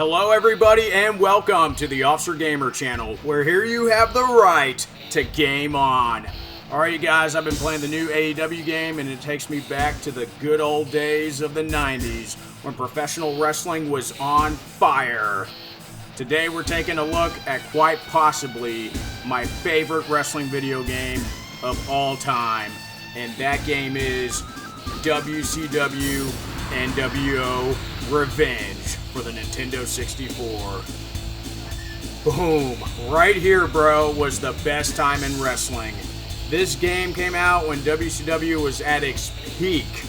Hello everybody and welcome to the Officer Gamer channel, where here you have the right to game on. Alright you guys, I've been playing the new AEW game and it takes me back to the good old days of the 90s when professional wrestling was on fire. Today we're taking a look at quite possibly my favorite wrestling video game of all time, and that game is WCW NWO Revenge for the Nintendo 64. Boom. Right here, bro, was the best time in wrestling. This game came out when WCW was at its peak.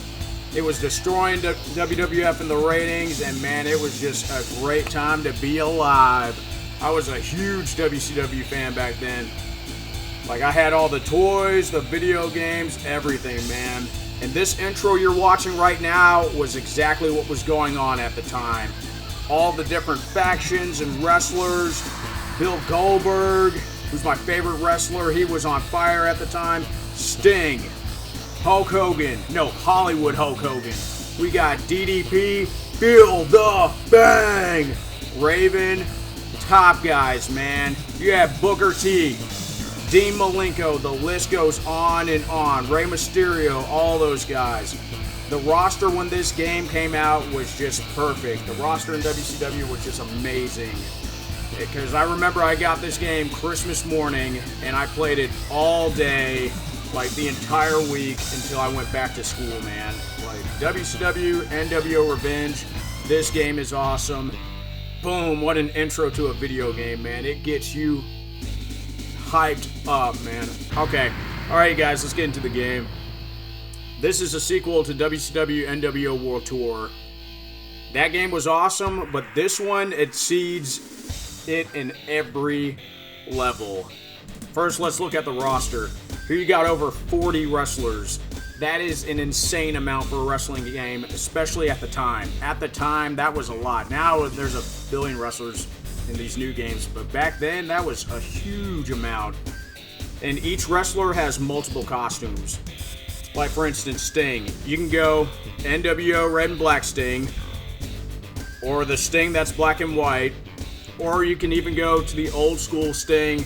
It was destroying WWF in the ratings, and man, it was just a great time to be alive. I was a huge WCW fan back then. Like, I had all the toys, the video games, everything, man. And this intro you're watching right now was exactly what was going on at the time. All the different factions and wrestlers. Bill Goldberg, who's my favorite wrestler, he was on fire at the time. Sting, Hulk Hogan, no, Hollywood Hulk Hogan. We got DDP, Feel the Bang, Raven, top guys, man. You have Booker T, Dean Malenko, the list goes on and on. Rey Mysterio, all those guys. The roster when this game came out was just perfect. The roster in WCW was just amazing. Because I remember I got this game Christmas morning and I played it all day, like the entire week until I went back to school, man. Like WCW NWO Revenge, this game is awesome. Boom, what an intro to a video game, man. It gets you hyped up, man. Okay, alright guys, let's get into the game. This is a sequel to WCW NWO World Tour. That game was awesome, but this one exceeds it in every level. First, let's look at the roster. Here you got over 40 wrestlers. That is an insane amount for a wrestling game, especially at the time. At the time, that was a lot. Now there's a billion wrestlers in these new games, but back then that was a huge amount. And each wrestler has multiple costumes. Like for instance, Sting. You can go NWO Red and Black Sting, or the Sting that's black and white, or you can even go to the old school Sting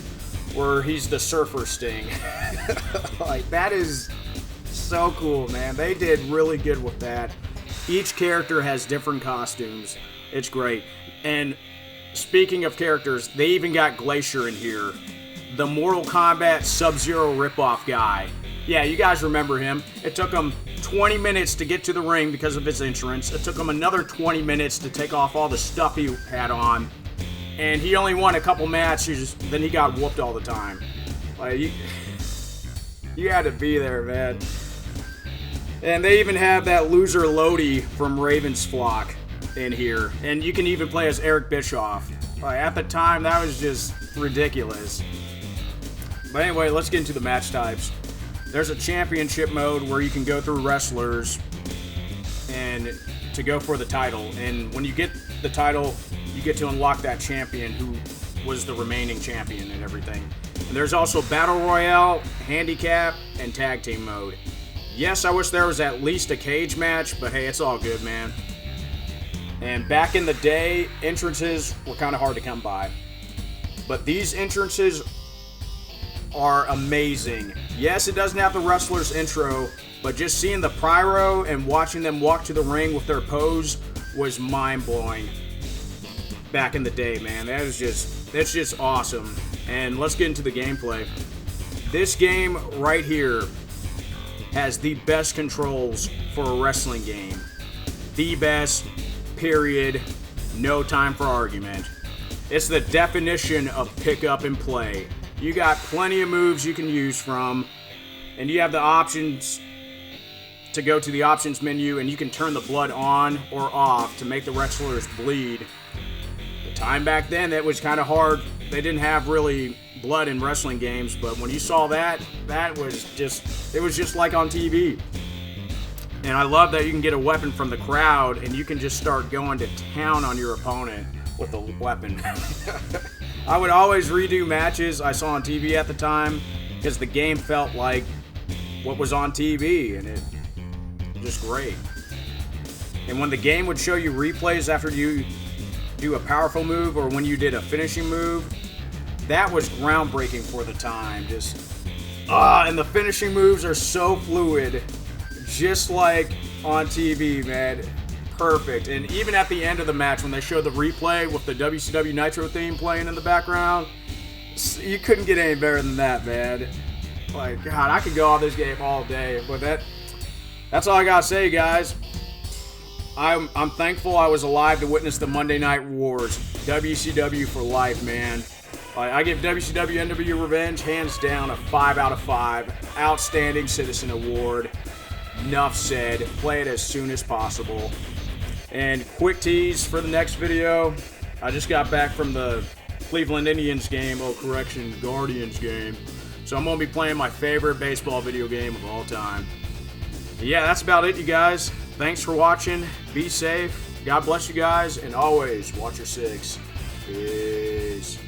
where he's the Surfer Sting. Like, that is so cool, man. They did really good with that. Each character has different costumes. It's great. And speaking of characters, they even got Glacier in here. The Mortal Kombat Sub-Zero ripoff guy. Yeah, you guys remember him. It took him 20 minutes to get to the ring because of his entrance. It took him another 20 minutes to take off all the stuff he had on. And he only won a couple matches, then he got whooped all the time. Like, you had to be there, man. And they even have that loser Lodi from Raven's Flock in here. And you can even play as Eric Bischoff. Like, at the time, that was just ridiculous. But anyway, let's get into the match types. There's a championship mode where you can go through wrestlers and to go for the title. And when you get the title, you get to unlock that champion who was the remaining champion and everything. And there's also Battle Royale, Handicap, and Tag Team mode. Yes, I wish there was at least a cage match, but hey, it's all good, man. And back in the day, entrances were kind of hard to come by. But these entrances are amazing. Yes, it doesn't have the wrestler's intro, but just seeing the pyro and watching them walk to the ring with their pose was mind-blowing. Back in the day, man. That's just awesome. And let's get into the gameplay. This game right here has the best controls for a wrestling game. The best, period. No time for argument. It's the definition of pick up and play. You got plenty of moves you can use from, and you have the options to go to the options menu, and you can turn the blood on or off to make the wrestlers bleed. The time back then, that was kind of hard. They didn't have really blood in wrestling games, but when you saw that, it was just like on TV. And I love that you can get a weapon from the crowd, and you can just start going to town on your opponent with a weapon. I would always redo matches I saw on TV at the time because the game felt like what was on TV, and it was just great. And when the game would show you replays after you do a powerful move or when you did a finishing move, that was groundbreaking for the time. And the finishing moves are so fluid, just like on TV, man. Perfect. And even at the end of the match, when they showed the replay with the WCW Nitro theme playing in the background, you couldn't get any better than that, man. Like, God, I could go on this game all day. But that's all I gotta say, guys. I'm thankful I was alive to witness the Monday Night Wars. WCW for life, man. I give WCW NWO Revenge hands down a 5 out of 5. Outstanding Citizen Award. Enough said. Play it as soon as possible. And quick tease for the next video. I just got back from the Cleveland Indians game. Oh, correction, Guardians game. So I'm going to be playing my favorite baseball video game of all time. Yeah, that's about it, you guys. Thanks for watching. Be safe. God bless you guys. And always watch your six. Peace.